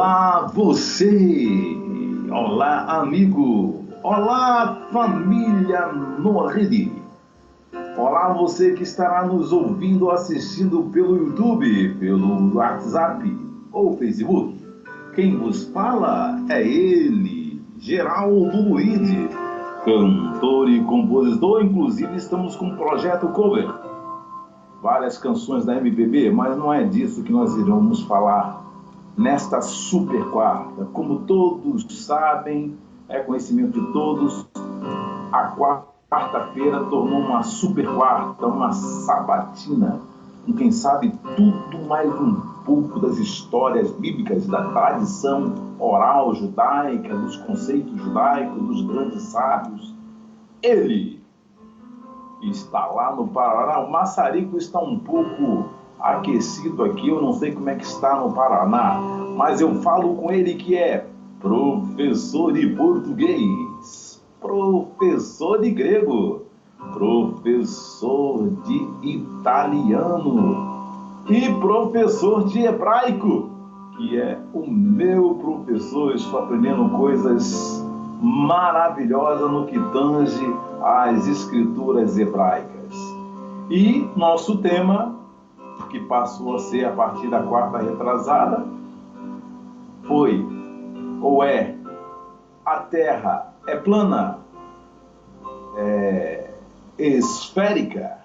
Olá você, olá amigo, olá família no rede, olá você que estará nos ouvindo ou assistindo pelo YouTube, pelo WhatsApp ou Facebook. Quem vos fala é ele, Geraldo Luiz, cantor e compositor. Inclusive estamos com um projeto cover, várias canções da MPB, mas não é disso que nós iremos falar nesta super quarta. Como todos sabem, é conhecimento de todos, a quarta-feira tornou uma super quarta, uma sabatina, com quem sabe tudo mais um pouco das histórias bíblicas, da tradição oral judaica, dos conceitos judaicos, dos grandes sábios. Ele está lá no Paraná. O maçarico está um pouco aquecido aqui, eu não sei como é que está no Paraná, mas eu falo com ele que é professor de português, professor de grego, professor de italiano e professor de hebraico, que é o meu professor. Estou aprendendo coisas maravilhosas no que tange às escrituras hebraicas. E nosso tema, que passou a ser a partir da quarta retrasada, foi ou é: a Terra é plana, é esférica?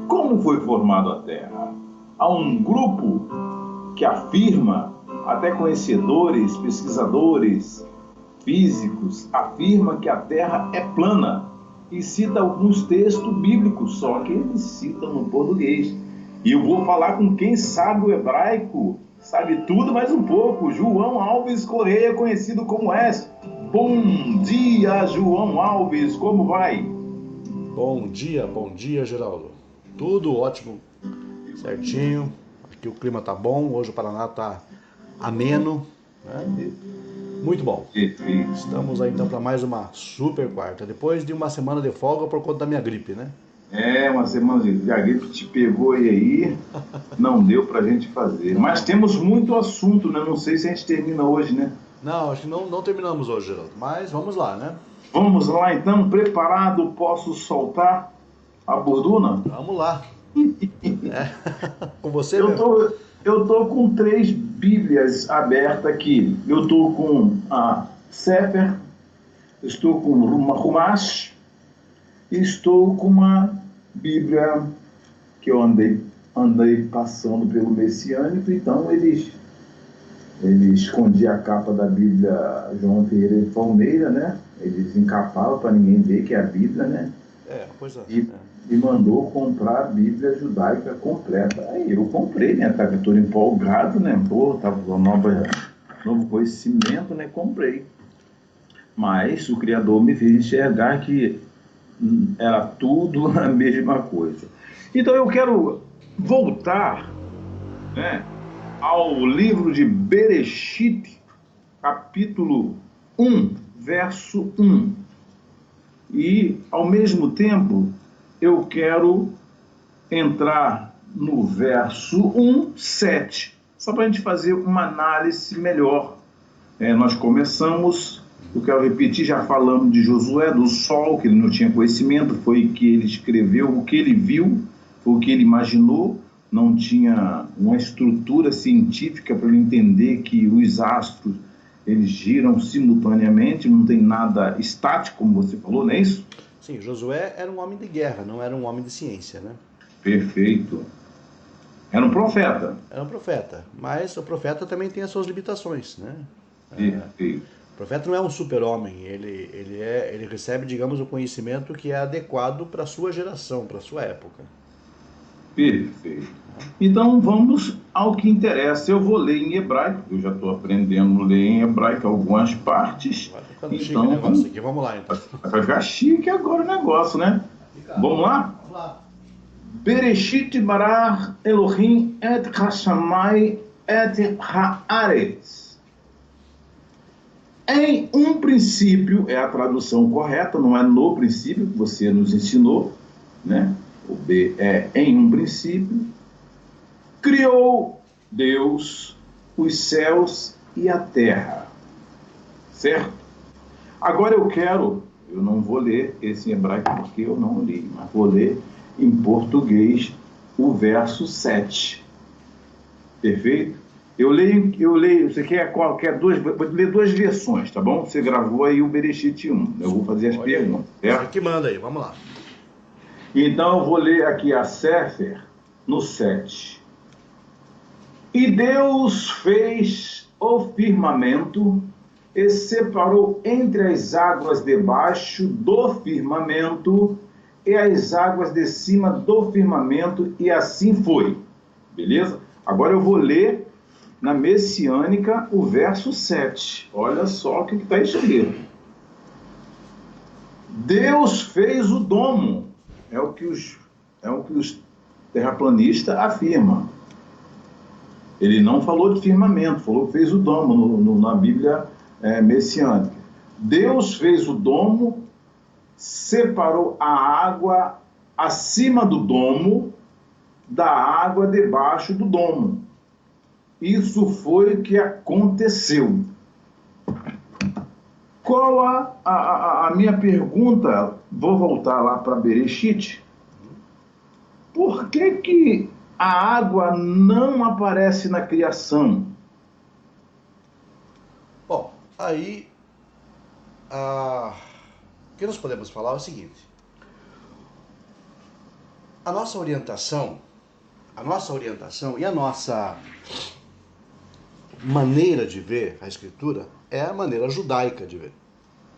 Como foi formada a Terra? Há um grupo que afirma, até conhecedores, pesquisadores, físicos, afirma que a Terra é plana e cita alguns textos bíblicos, só que eles citam no português. E eu vou falar com quem sabe o hebraico, sabe tudo mais um pouco, João Alves Correia, conhecido como S. Bom dia, João Alves, como vai? Bom dia, Geraldo. Tudo ótimo, certinho. Aqui o clima tá bom, hoje o Paraná tá ameno, né? Muito bom. Estamos aí então para mais uma super quarta, depois de uma semana de folga por conta da minha gripe, né? Uma semana de a gripe te pegou e aí não deu pra gente fazer. Mas temos muito assunto, né? Não sei se a gente termina hoje, né? Não, acho que não terminamos hoje, Geraldo, mas vamos lá, né? Vamos lá então, preparado? Posso soltar a borduna? Vamos lá. Com você, Eu tô com 3 bíblias abertas aqui. Eu tô com a Sefer, estou com uma Humash, e estou com uma Bíblia que eu andei passando pelo Messiânico. Então ele escondia a capa da Bíblia João Ferreira de Palmeira, né? Eles encapavam para ninguém ver que é a Bíblia, né? E mandou comprar a Bíblia judaica completa. Aí eu comprei, né? Estava todo empolgado, né? Pô, tava com novo conhecimento, né? Comprei. Mas o Criador me fez enxergar que era tudo a mesma coisa. Então eu quero voltar, né, ao livro de Bereshit, capítulo 1, verso 1. E, ao mesmo tempo, eu quero entrar no verso 1, 7, só para a gente fazer uma análise melhor. Nós começamos, eu quero repetir, já falamos de Josué, do sol, que ele não tinha conhecimento, foi que ele escreveu o que ele viu, o que ele imaginou, não tinha uma estrutura científica para ele entender que os astros eles giram simultaneamente, não tem nada estático, como você falou, não é isso? Sim, Josué era um homem de guerra, não era um homem de ciência, né? Perfeito. Era um profeta. Era um profeta, mas o profeta também tem as suas limitações, né? Perfeito. O profeta não é um super-homem, ele recebe, digamos, o conhecimento que é adequado para a sua geração, para a sua época. Perfeito. Então vamos ao que interessa. Eu vou ler em hebraico, eu já estou aprendendo a ler em hebraico algumas partes. Vai ficando então, chique o negócio aqui, vamos lá então. Vai ficar chique agora o negócio, né? Vamos lá? Vamos lá. Bereshit bara Elohim et hashamai et haaretz. Em um princípio, é a tradução correta, não é no princípio, que você nos ensinou, né? O B é em um princípio. Criou Deus os céus e a terra. Certo? Agora eu não vou ler esse em hebraico porque eu não li, mas vou ler em português o verso 7. Perfeito? Eu leio, você quer duas, vou ler duas versões, tá bom? Você gravou aí o Bereshit 1, eu vou fazer as perguntas, certo? Você que manda aí, vamos lá. Então eu vou ler aqui a Sefer no 7. E Deus fez o firmamento e separou entre as águas debaixo do firmamento e as águas de cima do firmamento, e assim foi. Beleza? Agora eu vou ler na Messiânica o verso 7. Olha só o que está escrito. Deus fez o domo. É o que os terraplanistas afirmam. Ele não falou de firmamento, falou que fez o domo na Bíblia messiânica. Deus fez o domo, separou a água acima do domo da água debaixo do domo. Isso foi o que aconteceu. Qual a minha pergunta? Vou voltar lá para Bereshit. Por que a água não aparece na criação? Bom, aí o que nós podemos falar é o seguinte: a nossa orientação e a nossa maneira de ver a Escritura é a maneira judaica de ver.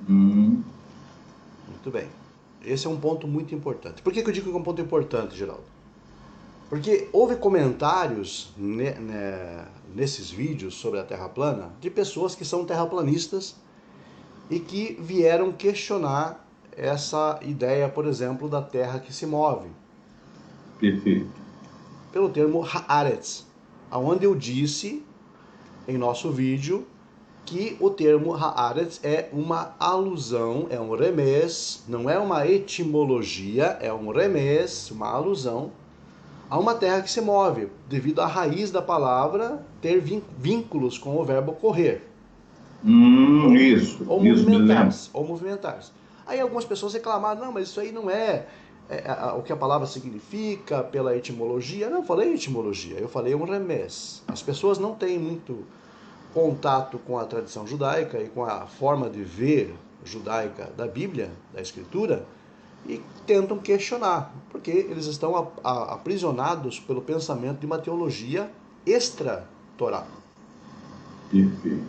Muito bem. Esse é um ponto muito importante. Por que eu digo que é um ponto importante, Geraldo? Porque houve comentários nesses vídeos sobre a Terra plana de pessoas que são terraplanistas e que vieram questionar essa ideia, por exemplo, da Terra que se move. Perfeito. Pelo termo Haaretz, aonde eu disse em nosso vídeo que o termo Haaretz é uma alusão, é um remez, não é uma etimologia, é um remez, uma alusão a uma terra que se move, devido à raiz da palavra ter vínculos com o verbo correr. Isso. Ou movimentar-se. Aí algumas pessoas reclamaram, não, mas isso aí não é o que a palavra significa pela etimologia. Não, eu falei etimologia, eu falei um remez. As pessoas não têm muito contato com a tradição judaica e com a forma de ver judaica da Bíblia, da Escritura, e tentam questionar, porque eles estão aprisionados pelo pensamento de uma teologia extra-Torá.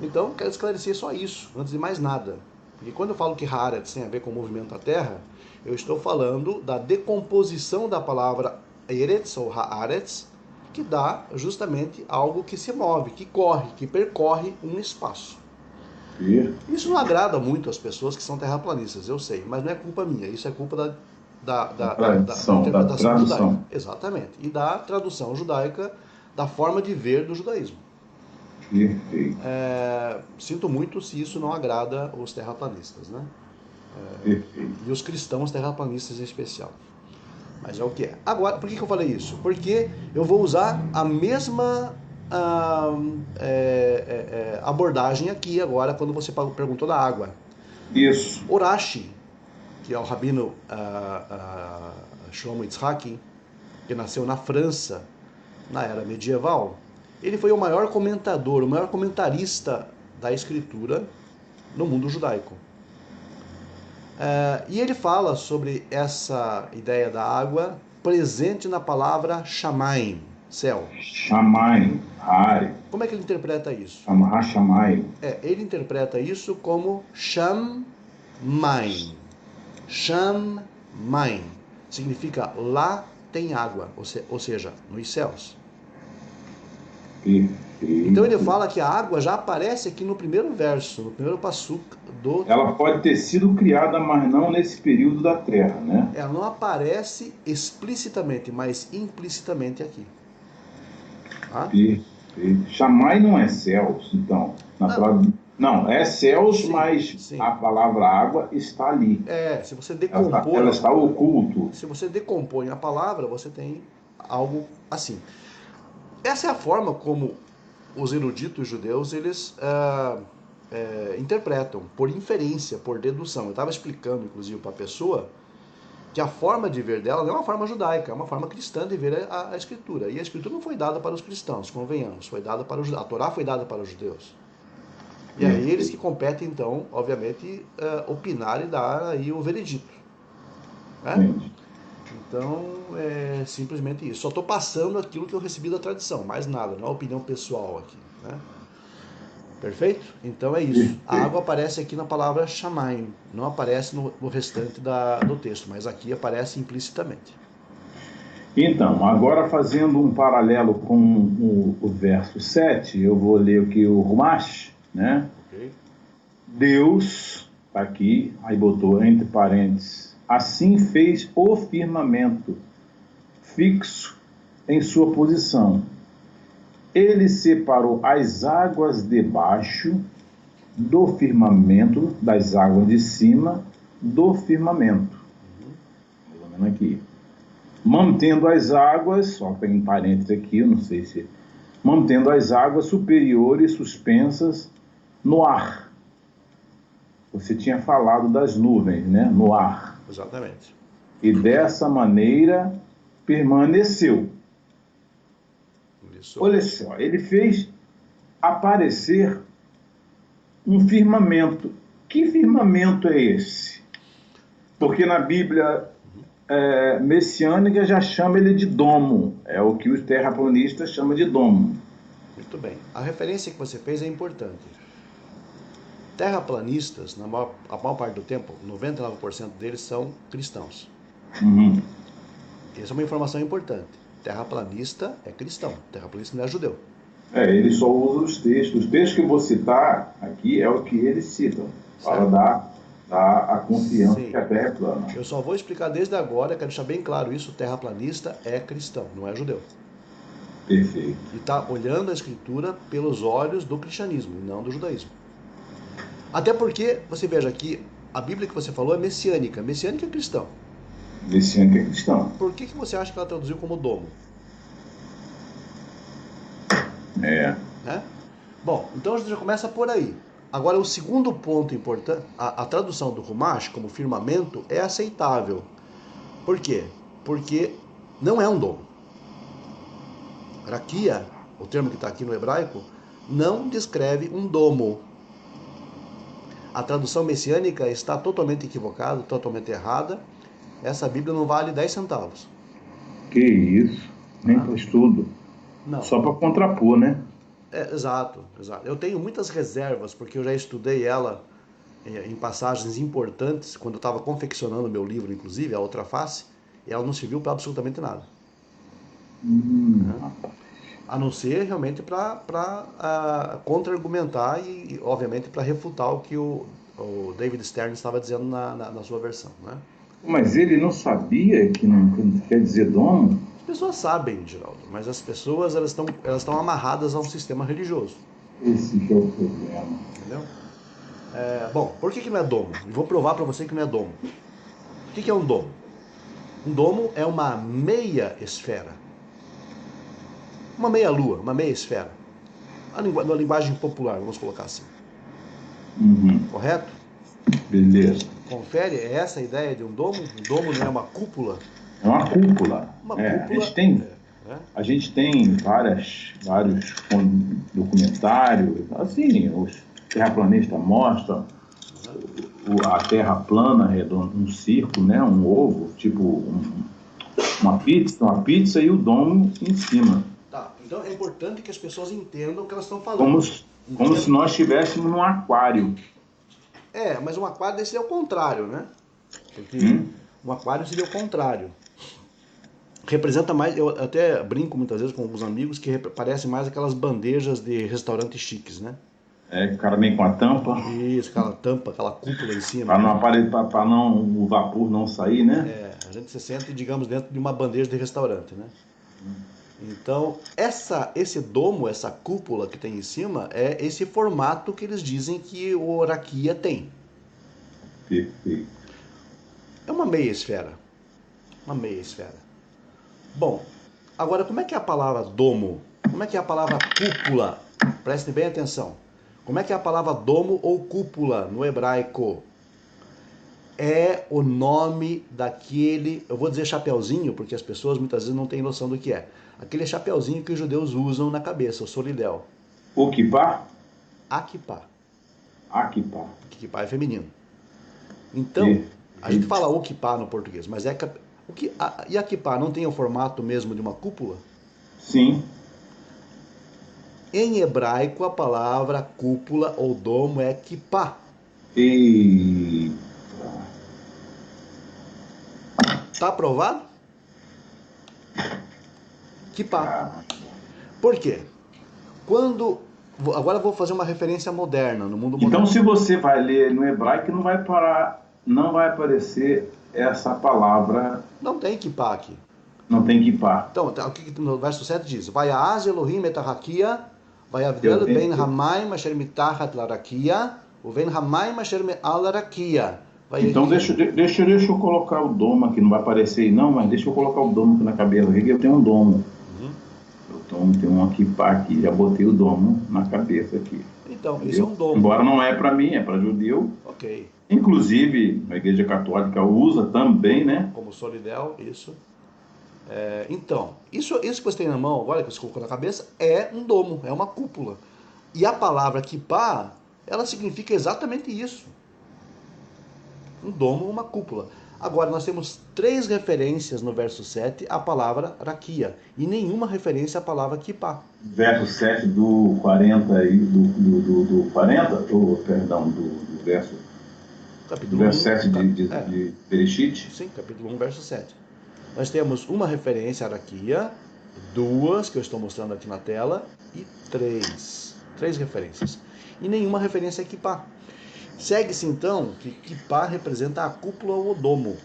Então, quero esclarecer só isso, antes de mais nada. Porque quando eu falo que Haaretz tem a ver com o movimento da Terra, eu estou falando da decomposição da palavra Eretz ou Haaretz, que dá justamente algo que se move, que corre, que percorre um espaço. Isso não agrada muito as pessoas que são terraplanistas, eu sei, mas não é culpa minha, isso é culpa da interpretação judaica. Exatamente. E da tradução judaica, da forma de ver do judaísmo. Sinto muito se isso não agrada os terraplanistas, né? E os cristãos terraplanistas em especial. Mas é o que é. Agora, por que eu falei isso? Porque eu vou usar a mesma abordagem aqui agora, quando você perguntou da água. Isso. Urashi, que é o rabino Shlomo Yitzhaki, que nasceu na França, na era medieval, ele foi o maior comentador, o maior comentarista da escritura no mundo judaico. E ele fala sobre essa ideia da água presente na palavra Shamayim, céu. Shamayim, Hari. Como é que ele interpreta isso? Shamayim. Ele interpreta isso como Shamayim. Shamayim significa lá tem água, ou seja, nos céus. Então ele fala que a água já aparece aqui no primeiro verso, no primeiro passuk do... Ela pode ter sido criada, mas não nesse período da Terra, né? Ela não aparece explicitamente, mas implicitamente aqui. Shammai não é céus, então. Não, é céus, sim, mas sim. A palavra água está ali. Se você decompõe... Ela está oculto. Se você decompõe a palavra, você tem algo assim. Essa é a forma como os eruditos judeus, eles interpretam por inferência, por dedução. Eu estava explicando, inclusive, para a pessoa que a forma de ver dela não é uma forma judaica, é uma forma cristã de ver a Escritura. E a Escritura não foi dada para os cristãos, convenhamos, foi dada para os judeus. A Torá foi dada para os judeus. E aí eles que competem, então, obviamente, opinar e dar aí o veredito. Né? Então, é simplesmente isso. Só estou passando aquilo que eu recebi da tradição, mais nada, não é opinião pessoal aqui. Né? Perfeito? Então é isso. A água aparece aqui na palavra Shamayim, não aparece no restante do texto, mas aqui aparece implicitamente. Então, agora fazendo um paralelo com o verso 7, eu vou ler aqui o Rumash, né? Okay. Deus, tá aqui, aí botou entre parênteses, assim fez o firmamento fixo em sua posição. Ele separou as águas debaixo do firmamento, das águas de cima do firmamento. Mais ou menos aqui. Mantendo as águas, só tem um parênteses aqui, eu não sei se... Mantendo as águas superiores suspensas no ar. Você tinha falado das nuvens, né? No ar. Exatamente. E dessa maneira permaneceu. Isso. Olha só, ele fez aparecer um firmamento. Que firmamento é esse? Porque na Bíblia messiânica já chama ele de domo. É o que os terraplanistas chamam de domo. Muito bem. A referência que você fez é importante. Terraplanistas, a maior parte do tempo, 99% deles são cristãos. Uhum. Essa é uma informação importante. Terraplanista é cristão, terraplanista não é judeu. Ele só usa os textos. Os textos que eu vou citar aqui é o que eles citam, para dar a confiança que a Terra é plana. Eu só vou explicar desde agora, quero deixar bem claro isso, terraplanista é cristão, não é judeu. Perfeito. E está olhando a Escritura pelos olhos do cristianismo, e não do judaísmo. Até porque, você veja aqui, a Bíblia que você falou é messiânica. Messiânica é cristão. Messiânica é cristão. Por que você acha que ela traduziu como domo? Né? Bom, então a gente já começa por aí. Agora, o segundo ponto importante, a tradução do Rumash como firmamento é aceitável. Por quê? Porque não é um domo. Rakia, o termo que está aqui no hebraico, não descreve um domo. A tradução messiânica está totalmente equivocada, totalmente errada. Essa Bíblia não vale 10 centavos. Que isso? Nem para estudo. Não. Só para contrapor, né? Exato. Eu tenho muitas reservas, porque eu já estudei ela em passagens importantes, quando eu estava confeccionando meu livro, inclusive, A Outra Face, e ela não serviu para absolutamente nada. A não ser realmente para contra-argumentar e, obviamente, para refutar o que o David Stern estava dizendo na sua versão. Né? Mas ele não sabia que não quer dizer domo? As pessoas sabem, Geraldo, mas as pessoas elas estão amarradas a um sistema religioso. Esse que é o problema. Entendeu? Bom, por que não é domo? Eu vou provar para você que não é domo. O que é um domo? Um domo é uma meia esfera. Uma meia lua, uma meia esfera. Na linguagem popular, vamos colocar assim. Correto? Beleza. Confere, é essa a ideia de um domo? Um domo não é uma cúpula? É uma cúpula. A gente tem vários documentários, assim, os terraplanistas mostram a terra plana, redonda, um círculo, né, um ovo, tipo uma pizza e o domo em cima. Tá, então é importante que as pessoas entendam o que elas estão falando. Como se nós estivéssemos num aquário. Mas um aquário seria o contrário, né? Porque um aquário seria o contrário. Representa mais, eu até brinco muitas vezes com alguns amigos que parecem mais aquelas bandejas de restaurantes chiques, né? O cara vem com a tampa. Isso, aquela tampa, aquela cúpula em cima. Para o vapor não sair, né? A gente se sente, digamos, dentro de uma bandeja de restaurante, né? Então, esse domo, essa cúpula que tem em cima, é esse formato que eles dizem que o Rakia tem. Perfeito. É uma meia esfera. Uma meia esfera. Bom, agora como é que é a palavra domo? Como é que é a palavra cúpula? Prestem bem atenção. Como é que é a palavra domo ou cúpula no hebraico? É o nome daquele, eu vou dizer chapeuzinho, porque as pessoas muitas vezes não têm noção do que é. Aquele chapeuzinho que os judeus usam na cabeça, o solidel. O kippah? Akipá. Akippah. Kippá é feminino. Então, a gente fala okipá no português, mas e a kippá não tem o formato mesmo de uma cúpula? Sim. Em hebraico, a palavra cúpula ou domo é kippá. E Tá aprovado? Kippá. Por quê? Agora eu vou fazer uma referência moderna, no mundo moderno. então, se você vai ler no hebraico, não vai aparecer essa palavra. Não tem kippá aqui. Não tem kippah. Então, o que no verso 7 diz? Vayaz Elohim et harakia, vayavdel ben hamayim asher mitachat larakia, uven hamayim asher me'al larakia. Então, deixa eu colocar o domo aqui. Não vai aparecer aí não, mas deixa eu colocar o domo aqui na cabeça. Eu tenho um domo. Eu tenho um kippah aqui. Já botei o domo na cabeça aqui. Então, entendeu? isso é um domo. Embora não é para mim, é para judeu. Ok. Inclusive, a Igreja Católica usa também, né? Como solidel, isso. Então, isso que você tem na mão agora, que você colocou na cabeça, é um domo, é uma cúpula. E a palavra kippah, ela significa exatamente isso. Um domo, uma cúpula. Agora, nós temos 3 referências no verso 7 à palavra raquia, e nenhuma referência à palavra kippah. Verso 7 do 40 e do 40, perdão, do verso, Capítulo do verso 1, 7 de Bereshit. Sim, capítulo 1, verso 7. Nós temos uma referência à raquia, 2 que eu estou mostrando aqui na tela, e 3 referências. E nenhuma referência a kippah. Segue-se então que kippah representa a cúpula ou o domo,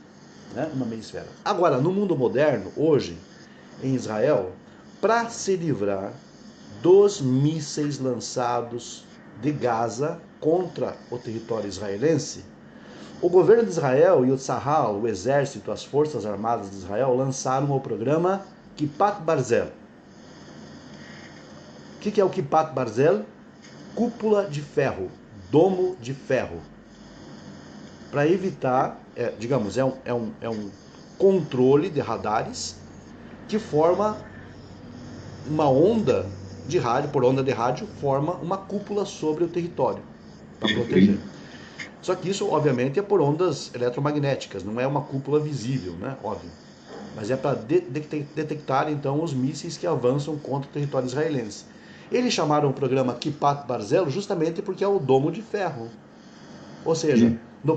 né, uma meia esfera. Agora, no mundo moderno, hoje, em Israel, para se livrar dos mísseis lançados de Gaza contra o território israelense, o governo de Israel e o Tzahal, o exército, as forças armadas de Israel, lançaram o programa Kippat Barzel. O que é o Kippat Barzel? Cúpula de ferro, domo de ferro. Para evitar, digamos, é um controle de radares que forma uma onda de rádio, por onda de rádio, forma uma cúpula sobre o território para proteger. Só que isso, obviamente, é por ondas eletromagnéticas, não é uma cúpula visível, né? Óbvio. Mas é para detectar, então, os mísseis que avançam contra o território israelense. Eles chamaram o programa Kippat Barzel justamente porque é o domo de ferro. Ou seja, no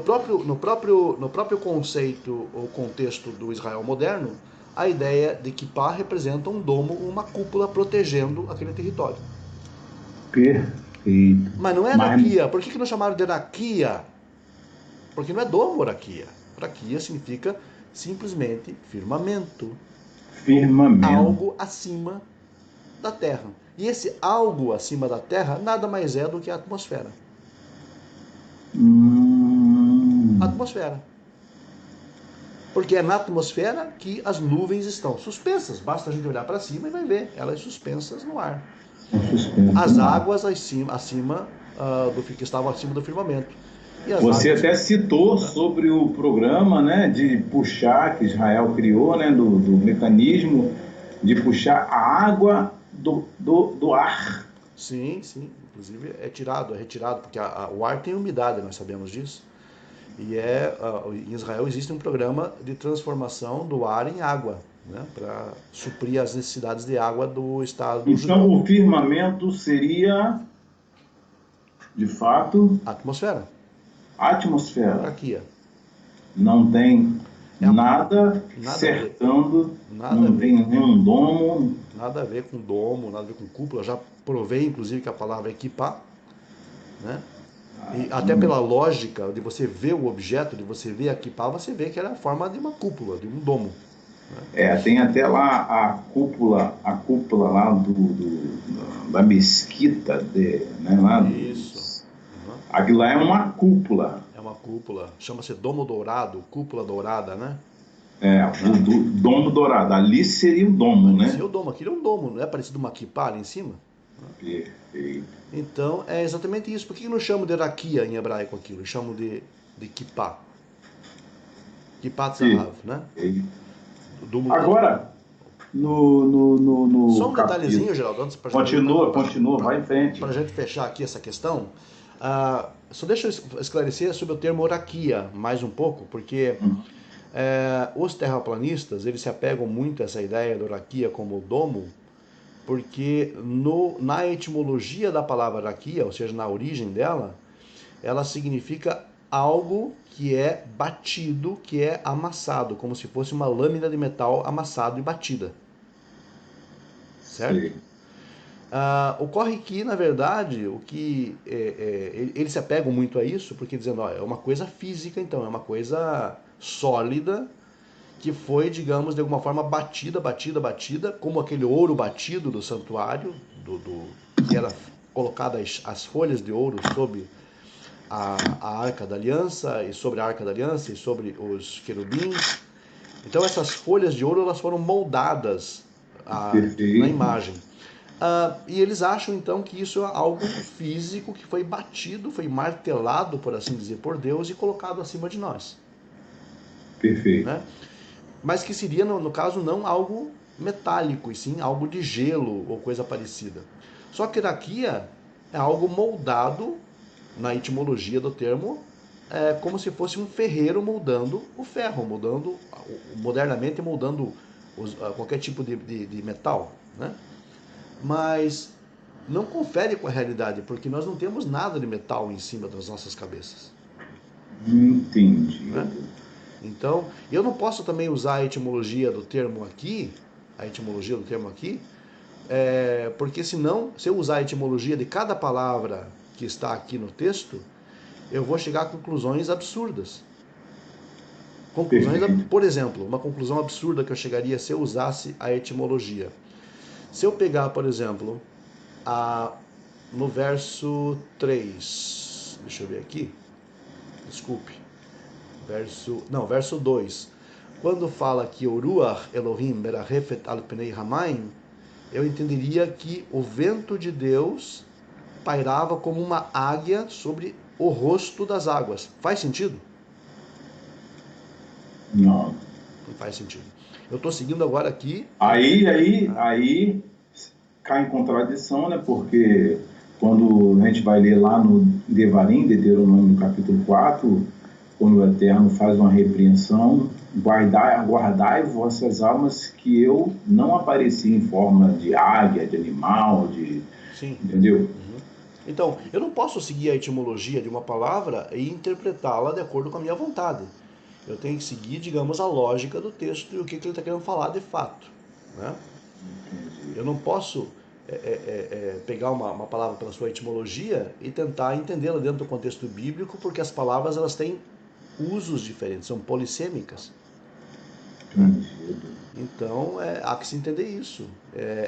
próprio conceito ou contexto do Israel moderno, a ideia de kippah representa um domo, uma cúpula protegendo aquele território. Perfeito. Mas não é raquia. Por que não chamaram de raquia? Porque não é domo raquia. Raquia significa simplesmente firmamento. Firmamento. Algo acima da Terra. E esse algo acima da Terra nada mais é do que a atmosfera. A atmosfera. Porque é na atmosfera que as nuvens estão suspensas. Basta a gente olhar para cima e vai ver elas suspensas no ar. As águas acima que estavam acima do firmamento. Você até citou sobre o programa, né, de puxar, que Israel criou, né, do mecanismo de puxar a água do ar. Sim. Inclusive é retirado, porque o ar tem umidade, nós sabemos disso. E em Israel existe um programa de transformação do ar em água, né, para suprir as necessidades de água do estado. Então o firmamento seria, de fato, atmosfera. Aqui. Não tem nada cercando, não tem nenhum domo. Nada a ver com domo, nada a ver com cúpula. Já provei, inclusive, que a palavra é kippah, né? E até pela lógica de você ver o objeto, de você ver a kippah, você vê que era a forma de uma cúpula, de um domo. Né? Tem até lá a cúpula lá da mesquita, né? Lá isso. Aquilo lá é uma cúpula. É uma cúpula. Chama-se domo dourado, cúpula dourada, né? O domo dourado. Ali seria o domo, né? Seria o domo. Aquilo é um domo, não é parecido com uma kippah ali em cima? Perfeito. Então, é exatamente isso. Por que não chamam de raquia em hebraico aquilo? Chamam de kippah. Kippah Zahav, né? Perfeito. Do, Agora, só no um capítulo. detalhezinho, Geraldo, antes Continua, vai em frente. para a gente fechar aqui essa questão. Só deixa eu esclarecer sobre o termo raquia mais um pouco, porque os terraplanistas, eles se apegam muito a essa ideia do raquia como domo, porque na etimologia da palavra raquia, ou seja, na origem dela, ela significa algo que é batido, que é amassado, como se fosse uma lâmina de metal amassado e batida. Certo? Sim. Ocorre que, na verdade, o que eles se apegam muito a isso, porque dizendo, ó, é uma coisa física, então, é uma coisa sólida, que foi, digamos, de alguma forma batida, como aquele ouro batido do santuário, que era colocado as folhas de ouro sobre a Arca da Aliança, e sobre a Arca da Aliança, e sobre os querubins. Então essas folhas de ouro elas foram moldadas na Perfeito. imagem. E eles acham então que isso é algo físico que foi batido, foi martelado, por assim dizer, por Deus e colocado acima de nós. Perfeito. Né? Mas que seria, no caso, não algo metálico, e sim algo de gelo ou coisa parecida. Só que raquia é algo moldado, na etimologia do termo, como se fosse um ferreiro moldando o ferro, modernamente moldando qualquer tipo de metal. Né? Mas não confere com a realidade, porque nós não temos nada de metal em cima das nossas cabeças. Entendido. Né? Então, eu não posso também usar a etimologia do termo aqui, porque senão, se eu usar a etimologia de cada palavra que está aqui no texto, eu vou chegar a conclusões absurdas. Perfeito. Por exemplo, uma conclusão absurda que eu chegaria se eu usasse a etimologia. Se eu pegar, por exemplo, no verso 3, deixa eu ver aqui, desculpe, verso 2, quando fala que o Ruach Elohim merahefet al pnei hamayim, eu entenderia que o vento de Deus pairava como uma águia sobre o rosto das águas. Faz sentido? Não. Não faz sentido. Eu estou seguindo agora aqui. Aí cai em contradição, né? Porque quando a gente vai ler lá no Devarim, Deuteronômio capítulo 4, quando o Eterno faz uma repreensão, guardai vossas almas que eu não apareci em forma de águia, de animal, Sim. Entendeu? Então, eu não posso seguir a etimologia de uma palavra e interpretá-la de acordo com a minha vontade. Eu tenho que seguir, digamos, a lógica do texto e o que ele está querendo falar de fato. Né? Eu não posso pegar uma palavra pela sua etimologia e tentar entendê-la dentro do contexto bíblico, porque as palavras elas têm usos diferentes, são polissêmicas. Então, há que se entender isso.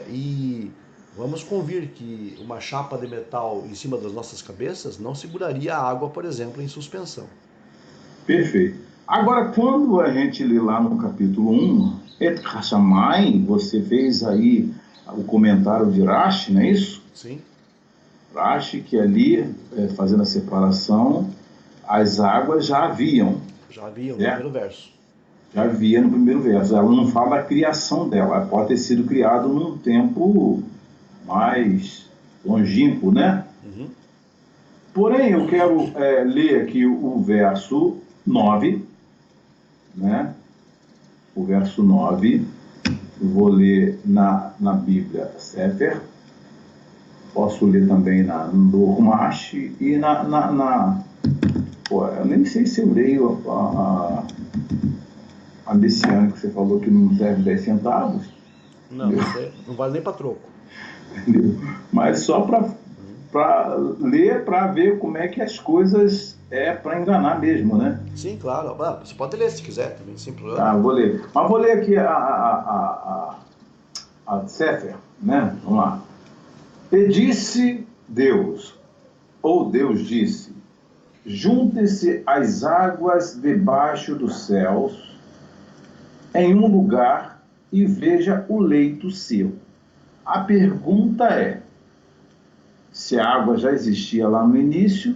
E vamos convir que uma chapa de metal em cima das nossas cabeças não seguraria a água, por exemplo, em suspensão. Perfeito. Agora, quando a gente lê lá no capítulo 1, Et Hashamai, você fez aí o comentário de Rashi, não é isso? Sim. Rashi, que ali, fazendo a separação, as águas já haviam. Já haviam no certo? primeiro verso. Já havia no primeiro verso. Ela não fala da criação dela. Ela pode ter sido criada num tempo mais longínquo, né? Uhum. Porém, eu quero ler aqui o verso 9, né? O verso 9, eu vou ler na Bíblia Sefer, posso ler também no Rumash e Pô, eu nem sei se eu leio a Messiânica, que você falou que não serve 10 centavos. Não, não vale nem para troco. Entendeu? Mas só para ler, para ver como é que as coisas para enganar mesmo, né? Sim, claro. Você pode ler se quiser também, sem problema. Tá, vou ler. Mas vou ler aqui a Sefer, né? Vamos lá. E disse Deus, ou Deus disse, junte-se as águas debaixo dos céus em um lugar e veja o leito seu. A pergunta é, se a água já existia lá no início,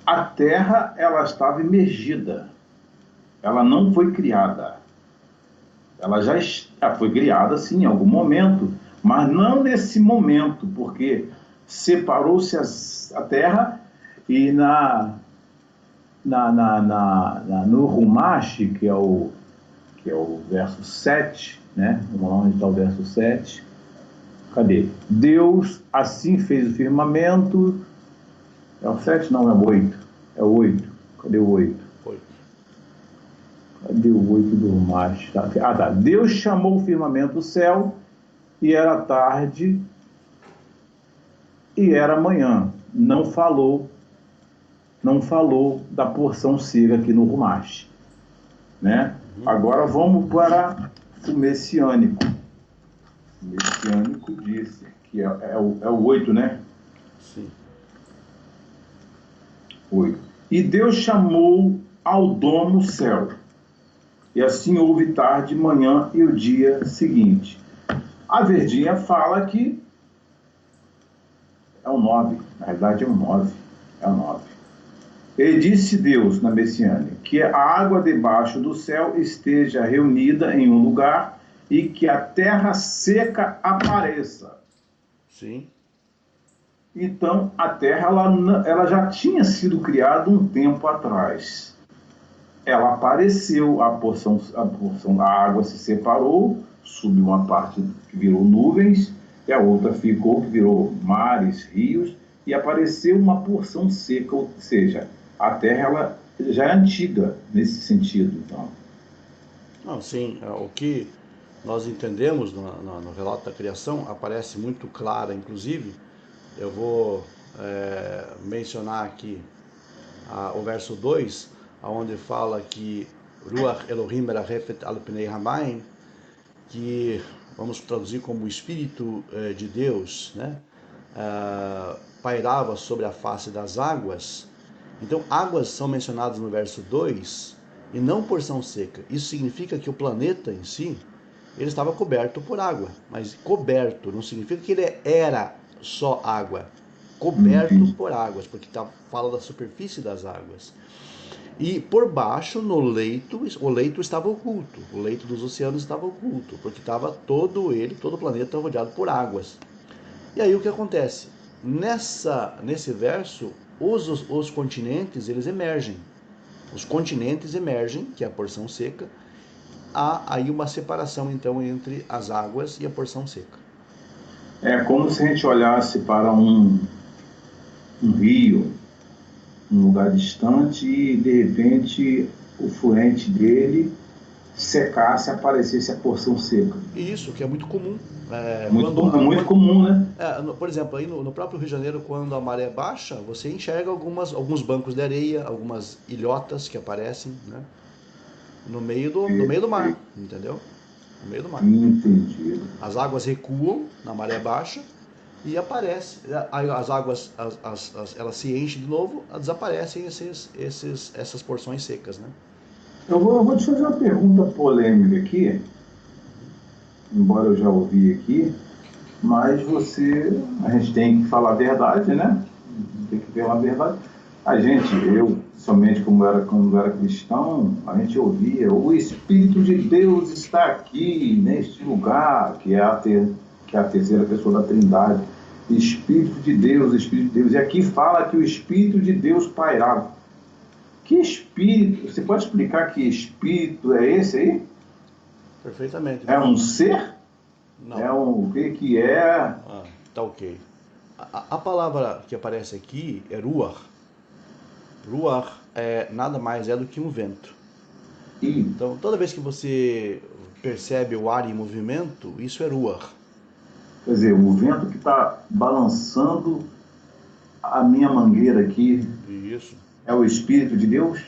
a terra ela estava imergida, ela não foi criada. Ela já foi criada, sim, em algum momento, mas não nesse momento, porque separou-se a terra e no Rumash, que é o verso 7, né? Vamos lá onde está o verso 7. Cadê? Deus assim fez o firmamento. É o 7? Não, é o 8. É o 8. Cadê o 8? Cadê o 8 do Rumash? Ah, tá. Deus chamou o firmamento do céu, e era tarde, e era manhã. Não falou da porção seca aqui no Rumash, né? Agora vamos para o messiânico. O messiânico disse que é o 8, né? Sim. 8. E Deus chamou ao domo o céu, e assim houve tarde, manhã e o dia seguinte. A verdinha fala que é o 9, na realidade é o 9. É o 9. E disse Deus na Messiânia, que a água debaixo do céu esteja reunida em um lugar e que a terra seca apareça. Sim. Então, a terra ela já tinha sido criada um tempo atrás. Ela apareceu, a porção da água se separou, subiu uma parte que virou nuvens, e a outra ficou, que virou mares, rios, e apareceu uma porção seca, ou seja, a terra ela já é antiga nesse sentido, então. Não, sim, o que nós entendemos no relato da criação aparece muito clara, inclusive, eu vou mencionar aqui o verso 2, onde fala que Ruach Elohim merachefet al pnei hamayim, que vamos traduzir como o Espírito de Deus, né? Pairava sobre a face das águas. Então, águas são mencionadas no verso 2 e não porção seca. Isso significa que o planeta em si, ele estava coberto por água. Mas coberto não significa que ele era só água. Coberto por águas, porque fala da superfície das águas. E por baixo, no leito, o leito estava oculto. O leito dos oceanos estava oculto, porque estava todo o planeta rodeado por águas. E aí o que acontece? Nesse verso, os continentes, eles emergem. Os continentes emergem, que é a porção seca. Há aí uma separação, então, entre as águas e a porção seca. É como se a gente olhasse para um rio, um lugar distante, e de repente o fluente dele secasse, aparecesse a porção seca. Isso, que é muito comum. Muito comum, né? Por exemplo, aí no próprio Rio de Janeiro, quando a maré baixa, você enxerga alguns bancos de areia, algumas ilhotas que aparecem, né? No meio do mar, entendeu? No meio do mar. Entendido. As águas recuam na maré baixa e aparece. As águas elas se enchem de novo, desaparecem essas porções secas, né? Eu vou te fazer uma pergunta polêmica aqui, embora eu já ouvi aqui, mas a gente tem que falar a verdade, né? Tem que falar a verdade. Eu, somente quando era cristão, a gente ouvia: o Espírito de Deus está aqui, neste lugar, que é a terceira pessoa da Trindade. Espírito de Deus, Espírito de Deus. E aqui fala que o Espírito de Deus pairava. Que espírito? Você pode explicar que espírito é esse aí? Perfeitamente. É um ser? Não. É o que é? Tá ok. A palavra que aparece aqui é Ruach. Ruach nada mais é do que um vento. Então, toda vez que você percebe o ar em movimento, isso é Ruach. Quer dizer, o vento que está balançando a minha mangueira aqui. Isso. É o Espírito de Deus?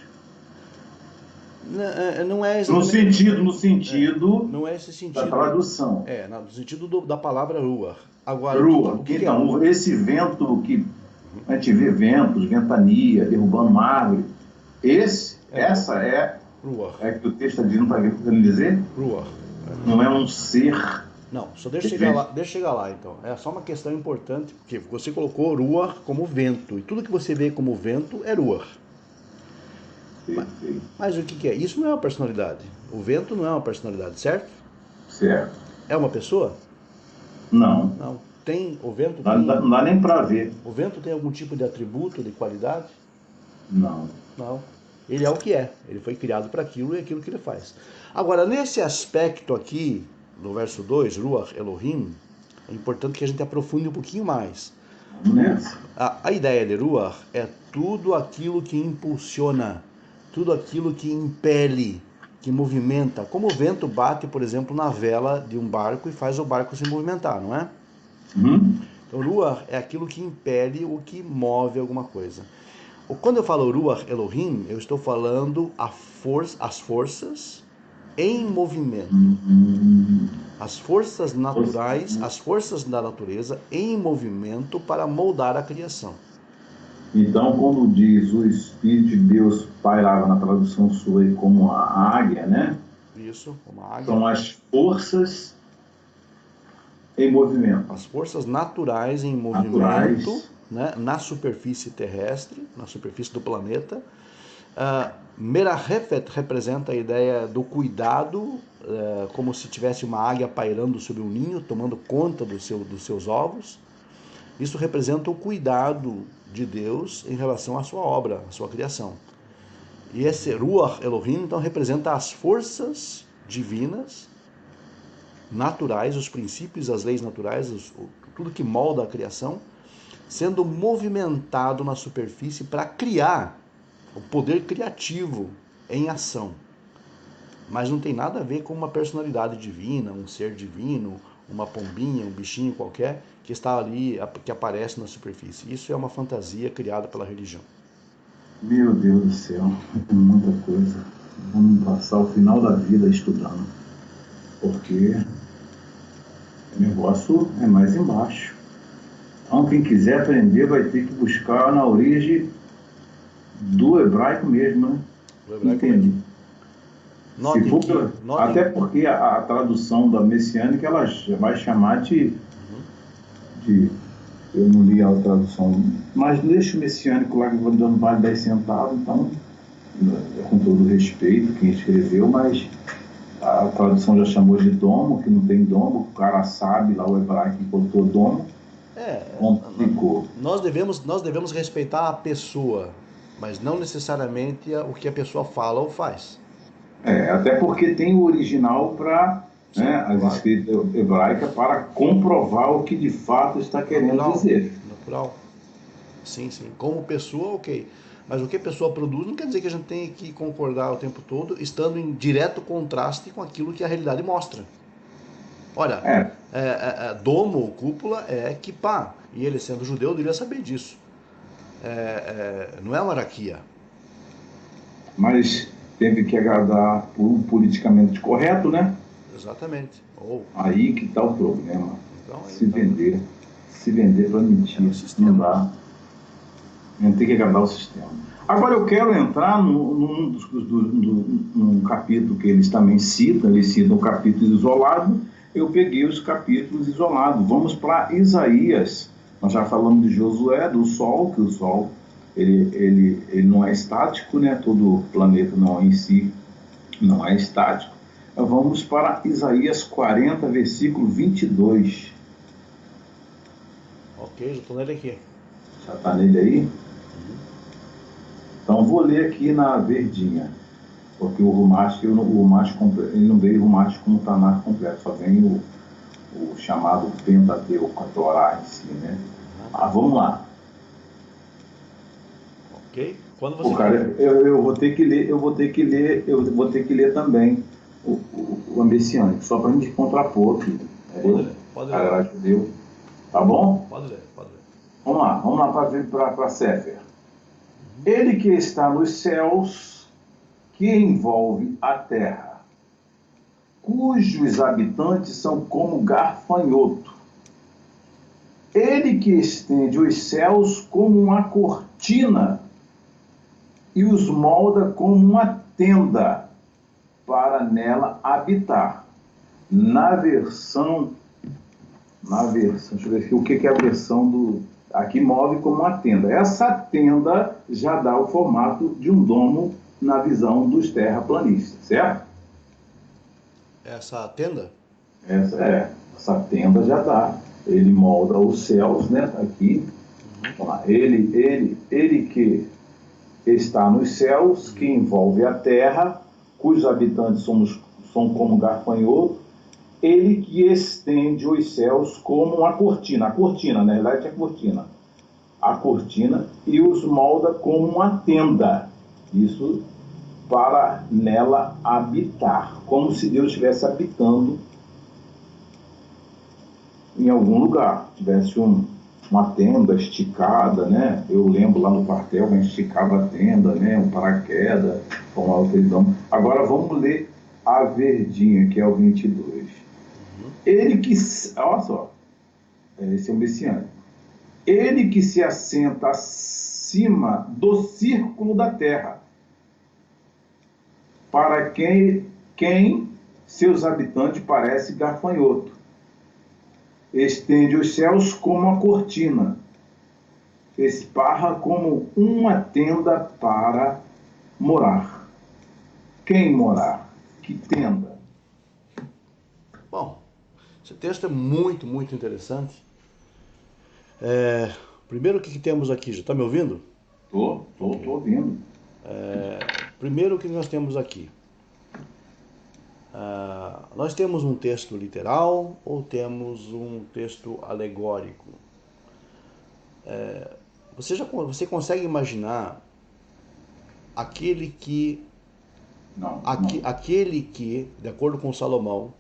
Não é exatamente... No sentido não é esse sentido da tradução. No sentido da palavra Ruach. Agora, Ruach. Então, esse vento que a gente vê ventos, ventania, derrubando uma árvore, essa é Ruach. É que o texto não está querendo dizer? Ruach. Não é um ser Não, só deixa eu chegar lá então. É só uma questão importante, porque você colocou Ruach como vento, e tudo que você vê como vento é Ruach. Perfeito. Mas o que é? Isso não é uma personalidade. O vento não é uma personalidade, certo? Certo. É uma pessoa? Não. Não. Tem, o vento Não dá nem para ver. o vento tem algum tipo de atributo, de qualidade? Não. Não. Ele é o que é. Ele foi criado para aquilo e é aquilo que ele faz. Agora, nesse aspecto aqui, no verso 2, Ruach Elohim, é importante que a gente aprofunde um pouquinho mais. Vamos nessa. A ideia de Ruach é tudo aquilo que impulsiona, tudo aquilo que impele, que movimenta. Como o vento bate, por exemplo, na vela de um barco e faz o barco se movimentar, não é? Uhum. Então, Ruach é aquilo que impele, o que move alguma coisa. Quando eu falo Ruach Elohim, eu estou falando as forças em movimento. As forças naturais, as forças da natureza em movimento para moldar a criação. Então, quando diz o Espírito de Deus pairava na tradução sua aí como a águia, né? Isso, uma águia. São as forças em movimento. As forças naturais em movimento, Naturais. né, na superfície terrestre, na superfície do planeta. Merahefet representa a ideia do cuidado, como se tivesse uma águia pairando sobre um ninho, tomando conta dos seus ovos. Isso representa o cuidado de Deus em relação à sua obra, à sua criação. E esse Ruach Elohim, então, representa as forças divinas, naturais, os princípios, as leis naturais, tudo que molda a criação, sendo movimentado na superfície para criar o poder criativo em ação. Mas não tem nada a ver com uma personalidade divina, um ser divino, uma pombinha, um bichinho qualquer que está ali, que aparece na superfície. Isso é uma fantasia criada pela religião. Meu Deus do céu, é muita coisa. Vamos passar o final da vida estudando. Porque o negócio é mais embaixo. Então, quem quiser aprender vai ter que buscar na origem do hebraico mesmo, né? Entende? Se for pela... Até porque a tradução da messiânica ela vai chamar de. Eu não li a tradução, mas deixa o messiânico lá que vou dando vale 10 centavos, então, com todo respeito, quem escreveu, mas a tradução já chamou de domo, que não tem domo, o cara sabe lá o hebraico que botou domo. Complicou. Nós devemos respeitar a pessoa, mas não necessariamente o que a pessoa fala ou faz. Até porque tem o original para as escritas hebraicas para comprovar o que de fato está querendo dizer. Natural. Sim. Como pessoa, ok. Mas o que a pessoa produz não quer dizer que a gente tenha que concordar o tempo todo, estando em direto contraste com aquilo que a realidade mostra. Olha, domo, cúpula, é kippah. E ele, sendo judeu, deveria saber disso. Não é uma araquia. Mas teve que agradar o politicamente correto, né? Exatamente. Aí que está o problema. Então, se vender para mentir, não dá. A gente tem que agradar o sistema. Agora eu quero entrar num capítulo que eles também citam, eles citam um capítulo isolado, eu peguei os capítulos isolados. Vamos para Isaías. Nós já falamos de Josué, do Sol, que o Sol ele não é estático, né? Todo planeta não em si não é estático. Vamos para Isaías 40, versículo 22. Ok, já estou nele aqui. Já está nele aí? Então vou ler aqui na verdinha, porque o Rumash ele não veio o Rumash com o Tanakh completo, só vem o chamado Pentateuco, a Torá em si, né? Vamos lá. Ok. Quando você eu vou ter que ler também o messiânico, só para a gente contrapor aqui. Pode ler. Judeu. Tá bom? Pode ler. Vamos lá para Sefer. Ele que está nos céus, que envolve a terra, cujos habitantes são como gafanhoto. Ele que estende os céus como uma cortina e os molda como uma tenda para nela habitar. deixa eu ver aqui, o que é a versão do... Aqui move como uma tenda. Essa tenda já dá o formato de um domo na visão dos terraplanistas, certo? Essa tenda? Essa tenda já dá. Ele molda os céus, né? Aqui. Vamos lá. Ele que está nos céus, que envolve a terra, cujos habitantes são como gafanhoto, ele que estende os céus como uma cortina. A cortina, na verdade, é a cortina. A cortina, e os molda como uma tenda. Isso para nela habitar, como se Deus estivesse habitando em algum lugar, tivesse uma tenda esticada, né? Eu lembro lá no quartel, mas esticava a tenda, né? Um paraquedas, formava aquele domo. Agora vamos ler a verdinha, que é o 22. Ele que, olha só, esse é o messiânico. Ele que se assenta acima do círculo da terra, para quem seus habitantes parece gafanhoto. Estende os céus como uma cortina, esparra como uma tenda para morar. Quem morar? Que tenda? Bom, esse texto é muito, muito interessante. Primeiro, o que temos aqui? Já está me ouvindo? Tô ouvindo. Primeiro, o que nós temos aqui? Nós temos um texto literal ou temos um texto alegórico? Você consegue imaginar aquele que, aquele que, de acordo com Salomão,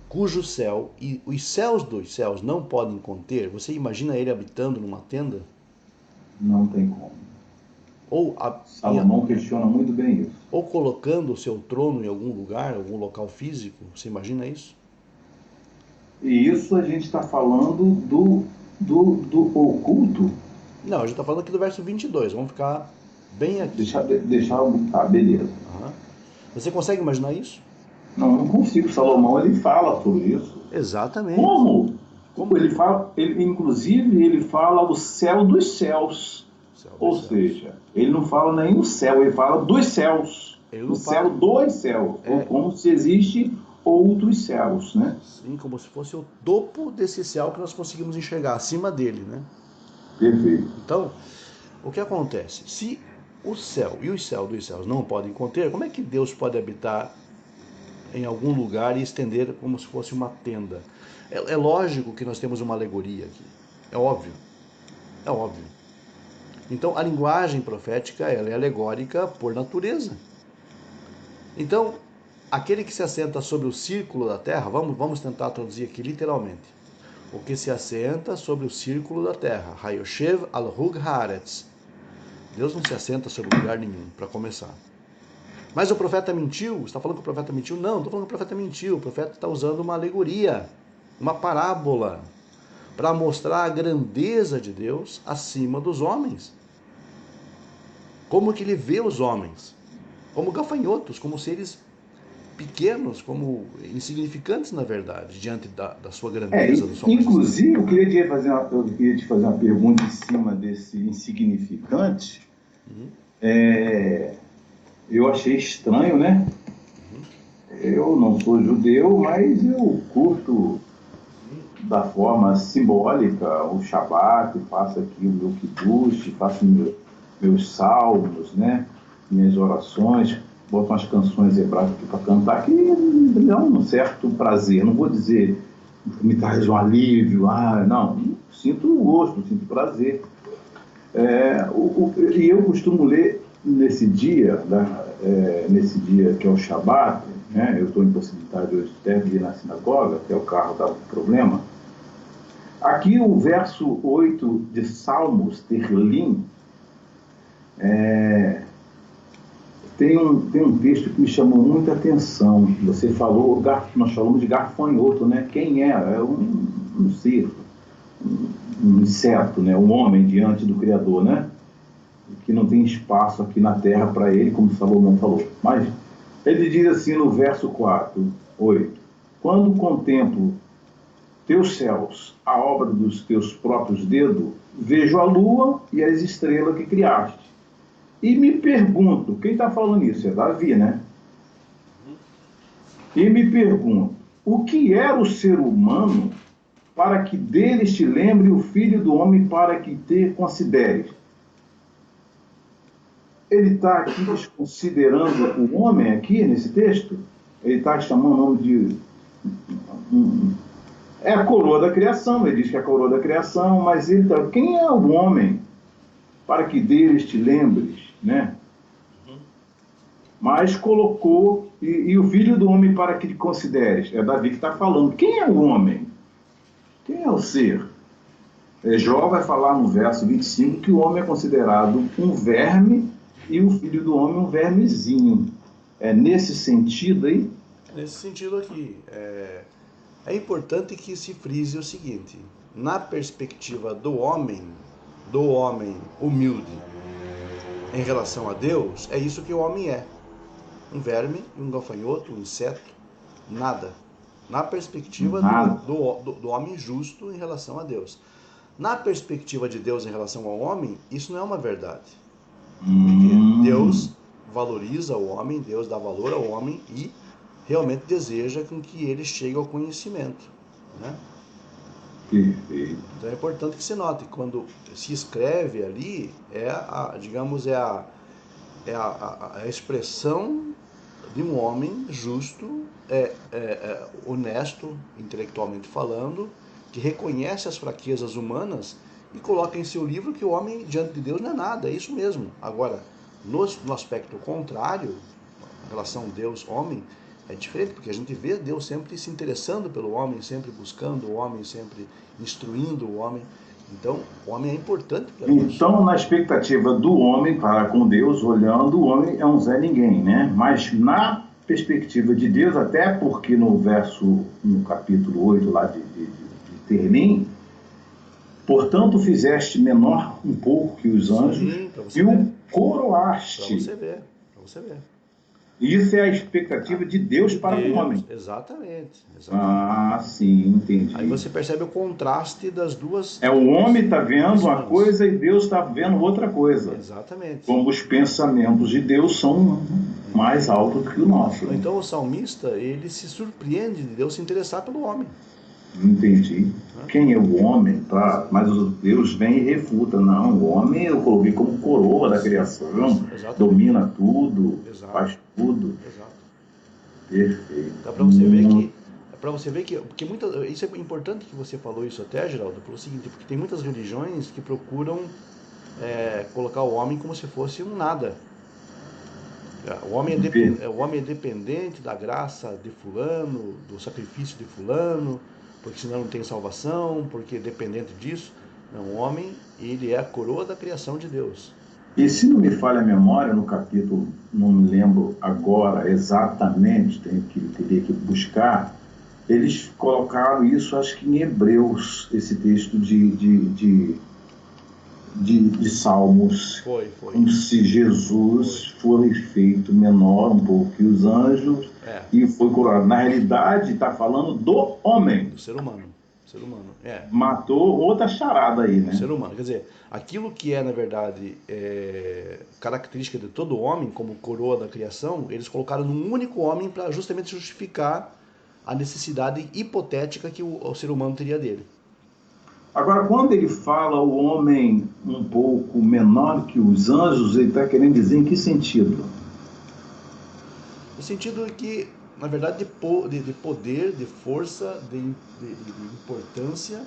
cujo céu e os céus dos céus não podem conter, você imagina ele habitando numa tenda? Não tem como. Salomão questiona muito bem isso. Ou colocando o seu trono em algum lugar, algum local físico, você imagina isso? E isso a gente está falando do oculto? Não, a gente está falando aqui do verso 22, vamos ficar bem aqui. Beleza. Uhum. Você consegue imaginar isso? Não consigo. Salomão, ele fala sobre isso. Exatamente. Como? Ele fala, inclusive, ele fala o céu dos céus. Ou seja, ele não fala nem o céu, ele fala dos céus. O céu dos céus. Ou como se existe outros céus, né? Sim, como se fosse o topo desse céu que nós conseguimos enxergar, acima dele, né? Perfeito. Então, o que acontece? Se o céu e os céus dos céus não podem conter, como é que Deus pode habitar em algum lugar e estender como se fosse uma tenda? É lógico que nós temos uma alegoria aqui. É óbvio. É óbvio. Então, a linguagem profética, ela é alegórica por natureza. Então, aquele que se assenta sobre o círculo da terra, vamos tentar traduzir aqui literalmente. O que se assenta sobre o círculo da terra. Hayoshev al-Hug Haaretz. Deus não se assenta sobre lugar nenhum, para começar. Mas o profeta mentiu? Você está falando que o profeta mentiu? Não, não estou falando que o profeta mentiu. O profeta está usando uma alegoria, uma parábola, para mostrar a grandeza de Deus acima dos homens. Como que ele vê os homens? Como gafanhotos, como seres pequenos, como insignificantes, na verdade, diante da sua grandeza. Da sua inclusive, eu queria te fazer uma pergunta em cima desse insignificante. Eu achei estranho, né? Eu não sou judeu, mas eu curto da forma simbólica o Shabat, faço aqui o meu kiddush, faço meus salmos, né? Minhas orações, boto umas canções hebraicas para cantar, que me dá um certo prazer. Não vou dizer que me traz um alívio, não. Sinto gosto, sinto prazer. E eu costumo ler nesse dia que é o Shabat, né? Eu estou em possibilidade hoje até de ir na sinagoga, até o carro dá um problema. Aqui o verso 8 de Salmos, Terlim, tem um texto que me chamou muita atenção. Você falou, nós falamos de gafanhoto, né? Quem era? É um ser, um inseto, né? Um homem diante do Criador, né? Que não tem espaço aqui na terra para ele, como Salomão falou. Mas ele diz assim no verso 8: quando contemplo teus céus, a obra dos teus próprios dedos, vejo a lua e as estrelas que criaste. E me pergunto, quem está falando isso? É Davi, né? E me pergunto, o que era o ser humano para que deles te lembre o filho do homem para que te consideres? Ele está aqui desconsiderando o homem aqui nesse texto? Ele está chamando o nome de... É a coroa da criação, ele diz que é a coroa da criação, mas ele está... Quem é o homem para que deles te lembres, né? Mas colocou, e o filho do homem para que te consideres. É Davi que está falando. Quem é o homem? Quem é o ser? Jó vai falar no verso 25 que o homem é considerado um verme e o filho do homem um vermezinho. É nesse sentido aí? Nesse sentido aqui, é importante que se frise o seguinte: na perspectiva do homem humilde em relação a Deus, é isso que o homem é: um verme, um gafanhoto, um inseto, nada. Na perspectiva do homem justo em relação a Deus. Na perspectiva de Deus em relação ao homem, isso não é uma verdade. Porque Deus valoriza o homem, Deus dá valor ao homem e realmente deseja com que ele chegue ao conhecimento, né? Perfeito. Então é importante que se note, quando se escreve ali, a expressão de um homem justo, honesto, intelectualmente falando, que reconhece as fraquezas humanas e coloca em seu livro que o homem diante de Deus não é nada, é isso mesmo. Agora, no aspecto contrário, em relação a Deus-homem, é diferente, porque a gente vê Deus sempre se interessando pelo homem, sempre buscando o homem, sempre instruindo o homem. Então, o homem é importante para Deus. Então, na expectativa do homem para com Deus, olhando, o homem é um Zé Ninguém, né? Mas na perspectiva de Deus, até porque no capítulo 8 lá de Terlim, portanto fizeste menor um pouco que os anjos. Sim, e o coroaste. Para você ver. Isso é a expectativa de Deus para com o homem. Exatamente. Ah, sim, entendi. Aí você percebe o contraste das duas... O homem está vendo uma coisa e Deus está vendo outra coisa. Exatamente. Como os pensamentos de Deus são mais altos que o nosso. Então o salmista, ele se surpreende de Deus se interessar pelo homem. Entendi. Quem é o homem? Tá? Mas Deus vem e refuta. Não, o homem eu coloquei como coroa da criação. Exatamente. Domina tudo, exato, faz tudo. Exato. Perfeito. Então, para você ver que porque isso é importante que você falou isso até, Geraldo, pelo seguinte, porque tem muitas religiões que procuram colocar o homem como se fosse um nada. O homem é dependente da graça de fulano, do sacrifício de fulano, porque senão não tem salvação, porque é dependente disso. Não, o homem, ele é a coroa da criação de Deus. E se não me falha a memória, no capítulo, não me lembro agora exatamente, teria que buscar, eles colocaram isso, acho que em Hebreus, esse texto de Salmos. Foi. Como se Jesus foi feito menor um pouco que os anjos e foi curado. Na realidade, está falando do homem. Do ser humano. Matou outra charada aí, né? Do ser humano. Quer dizer, aquilo que é, na verdade, característica de todo homem, como coroa da criação, eles colocaram num único homem para justamente justificar a necessidade hipotética que o ser humano teria dele. Agora, quando ele fala o homem um pouco menor que os anjos, ele está querendo dizer em que sentido? No sentido que, na verdade, de poder, de força, de importância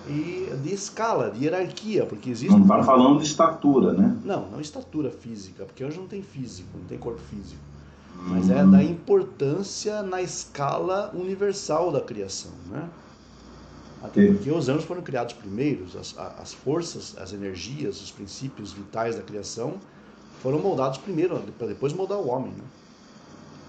e de escala, de hierarquia, porque existe... Não está falando de estatura, né? Não estatura física, porque hoje não tem físico, não tem corpo físico. Mas é da importância na escala universal da criação, né? Até porque os anjos foram criados primeiros, as forças, as energias, os princípios vitais da criação foram moldados primeiro, para depois moldar o homem, né?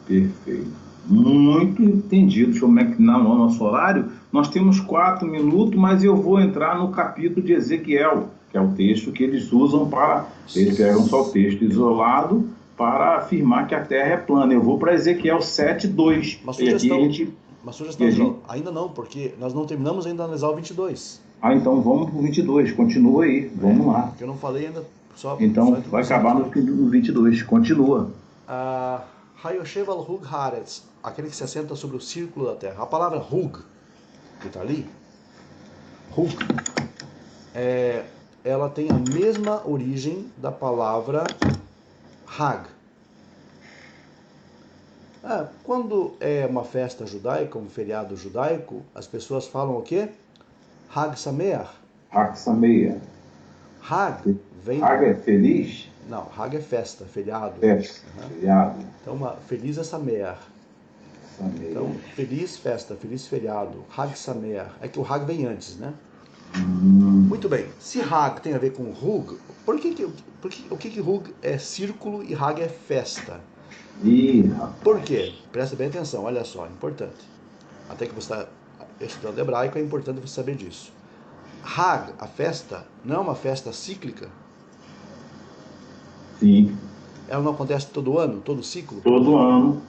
Perfeito. Muito entendido. Deixa eu ver aqui no nosso horário. Nós temos 4 minutos, mas eu vou entrar no capítulo de Ezequiel, que é o texto que eles usam para... Eles pegam só o texto isolado para afirmar que a Terra é plana. Eu vou para Ezequiel 7:2. Uma sugestão, Geraldo. Ainda não, porque nós não terminamos ainda de analisar o 22. Ah, então vamos pro 22. Continua aí. Vamos lá. Porque eu não falei ainda. Então vai acabar no 22. Continua. Hayoshev al-Hug Haaretz, aquele que se assenta sobre o círculo da terra. A palavra Hug, que está ali, Hug, ela tem a mesma origem da palavra Hag. Quando é uma festa judaica, um feriado judaico, as pessoas falam o quê? Hag Sameach. Hag Sameach. Hag vem... Hag é feliz? Não, Hag é festa, feriado. Festa, feriado. Então, feliz é Sameach. Então, feliz festa, feliz feriado. Hag Sameach. É que o Hag vem antes, né? Muito bem. Se Hag tem a ver com Hug, o que Hug é círculo e Hag é festa? Por quê? Presta bem atenção, olha só, é importante. Até que você está estudando hebraico, é importante você saber disso. Hag, a festa, não é uma festa cíclica? Sim. Ela não acontece todo ano, todo ciclo? Todo ano,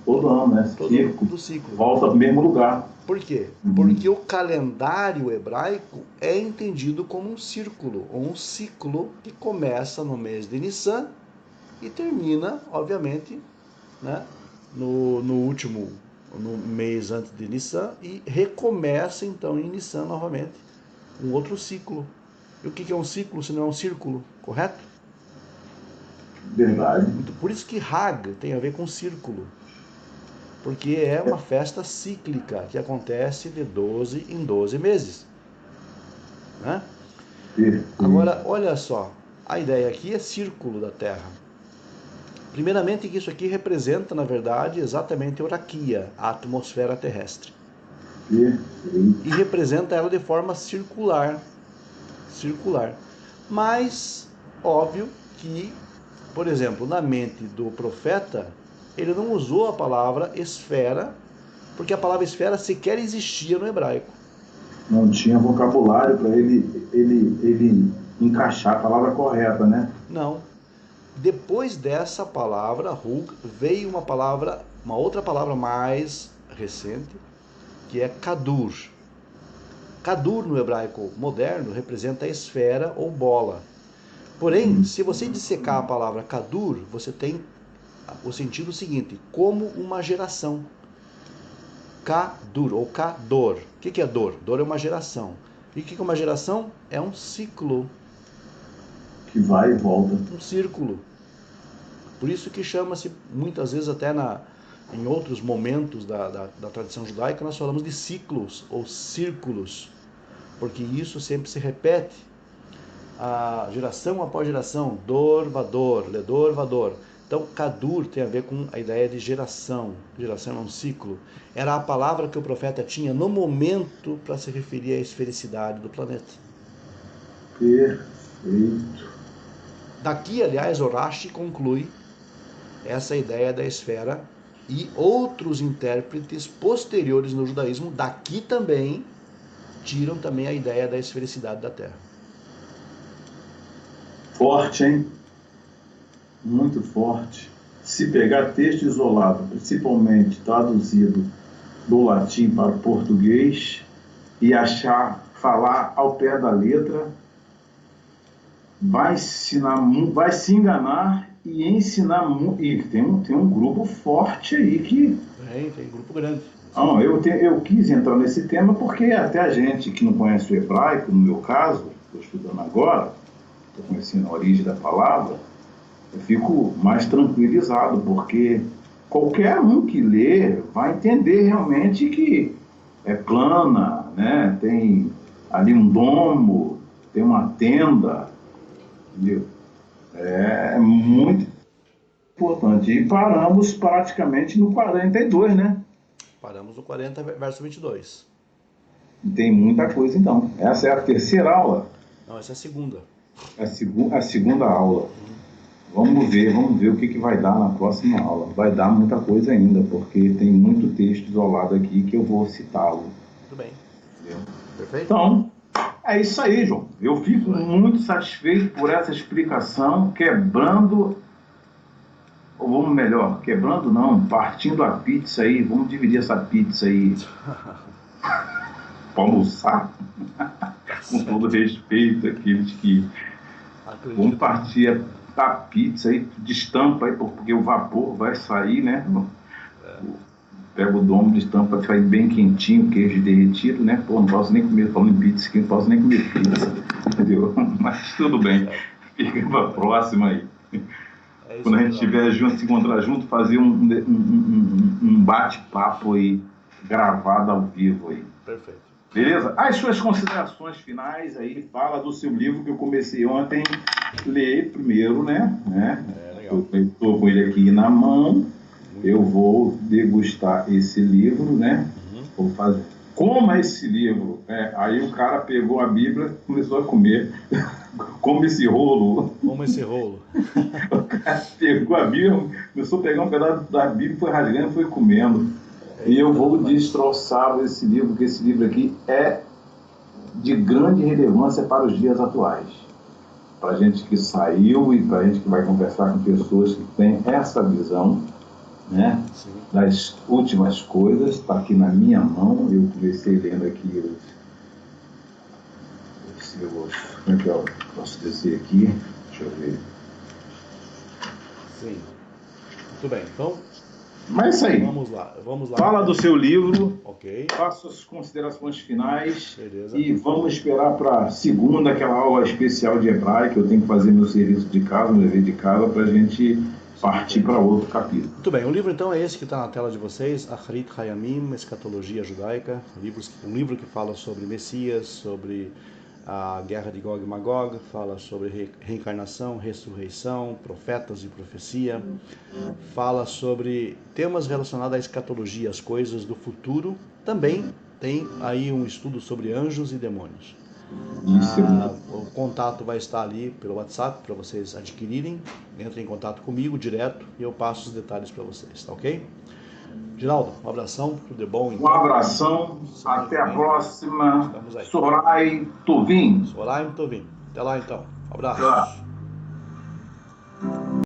né? Todo ciclo. Volta para o mesmo lugar. Por quê? Porque o calendário hebraico é entendido como um círculo, ou um ciclo que começa no mês de Nissan e termina, obviamente, né, no mês antes de Nissan e recomeça então em Nissan novamente um outro ciclo. E o que é um ciclo se não é um círculo, correto? Verdade. Por isso que Hag tem a ver com círculo, porque é uma festa cíclica que acontece de 12 em 12 meses, né? Agora, olha só, a ideia aqui é círculo da Terra. Primeiramente que isso aqui representa, na verdade, exatamente a Oraquia, a atmosfera terrestre. E representa ela de forma circular. Mas, óbvio que, por exemplo, na mente do profeta, ele não usou a palavra esfera, porque a palavra esfera sequer existia no hebraico. Não tinha vocabulário para ele encaixar a palavra correta, né? Não. Depois dessa palavra, Hug, veio uma outra palavra mais recente, que é Kadur. Kadur no hebraico moderno representa a esfera ou bola. Porém, se você dissecar a palavra Kadur, você tem o sentido seguinte, como uma geração. Kadur ou Kador. O que é dor? Dor é uma geração. E o que é uma geração? É um ciclo. Que vai e volta. Um círculo. Por isso que chama-se, muitas vezes até em outros momentos da tradição judaica, nós falamos de ciclos ou círculos, porque isso sempre se repete, a geração após geração, dor, vador, ledor, vador. Então, Kadur tem a ver com a ideia de geração. Geração é um ciclo. Era a palavra que o profeta tinha no momento para se referir à esfericidade do planeta. Perfeito. Daqui, aliás, Rashi conclui essa ideia da esfera e outros intérpretes posteriores no judaísmo daqui também tiram também a ideia da esfericidade da Terra. Forte, hein? Muito forte. Se pegar texto isolado, principalmente traduzido do latim para o português e falar ao pé da letra, vai se enganar e ensinar muito. E tem um grupo forte aí que... Tem grupo grande. Não, eu quis entrar nesse tema porque até a gente que não conhece o hebraico, no meu caso, estou estudando agora, estou conhecendo a origem da palavra, eu fico mais tranquilizado, porque qualquer um que lê vai entender realmente que é plana, né? Tem ali um domo, tem uma tenda, entendeu? É muito importante. E paramos praticamente no 42, né? Paramos no 40, verso 22. Tem muita coisa, então. Essa é a terceira aula? Não, essa é a segunda. É a segunda aula. Vamos ver o que vai dar na próxima aula. Vai dar muita coisa ainda, porque tem muito texto isolado aqui que eu vou citá-lo. Tudo bem. Entendeu? Perfeito? Então, é isso aí, João. Eu fico muito satisfeito por essa explicação, quebrando o vamos melhor, quebrando não, partindo a pizza aí, vamos dividir essa pizza aí para almoçar, com todo respeito àqueles que vamos partir a pizza aí, destampa aí, porque o vapor vai sair, né? Pega o domo, destampa, vai sair bem quentinho, queijo derretido, né? Pô, não posso nem comer, falando em pizza aqui, não posso nem comer pizza, entendeu? Mas tudo bem, fica pra próxima aí. Quando a gente estiver junto, se encontrar junto, fazer um bate-papo aí, gravado ao vivo aí. Perfeito. Beleza? As suas considerações finais aí, fala do seu livro que eu comecei ontem, ler primeiro, né? Legal. Eu estou com ele aqui na mão, eu vou degustar esse livro, né? Vou fazer. Coma esse livro. Aí o cara pegou a Bíblia e começou a comer. Come esse rolo. Como esse rolo. O cara pegou a Bíblia, começou a pegar um pedaço da Bíblia, foi rasgando e foi comendo. E eu vou destroçar esse livro, porque esse livro aqui é de grande relevância para os dias atuais. Para a gente que saiu e para a gente que vai conversar com pessoas que têm essa visão, né, das últimas coisas, está aqui na minha mão. Eu comecei lendo aqui como é que eu posso descer aqui? Deixa eu ver. Sim. Muito bem, então. Mas é isso aí. Vamos lá. Fala do seu livro. Ok. Faça as considerações finais. Beleza. E vamos esperar para segunda, aquela aula especial de hebraico, que eu tenho que fazer meu serviço de casa, meu dever de casa, para a gente partir para outro capítulo. Muito bem, o livro então é esse que está na tela de vocês, Achrit Hayamim, Escatologia Judaica, um livro que fala sobre Messias, sobre a guerra de Gog e Magog, fala sobre reencarnação, ressurreição, profetas e profecia, fala sobre temas relacionados à escatologia, as coisas do futuro. Também tem aí um estudo sobre anjos e demônios. O contato vai estar ali pelo WhatsApp para vocês adquirirem. Entrem em contato comigo direto e eu passo os detalhes para vocês, tá ok? Geraldo, um abração, tudo de bom. Então. Um abração, até a próxima. Sorai Tovim. Sorai Tovim. Até lá então. Um abraço. Tchau.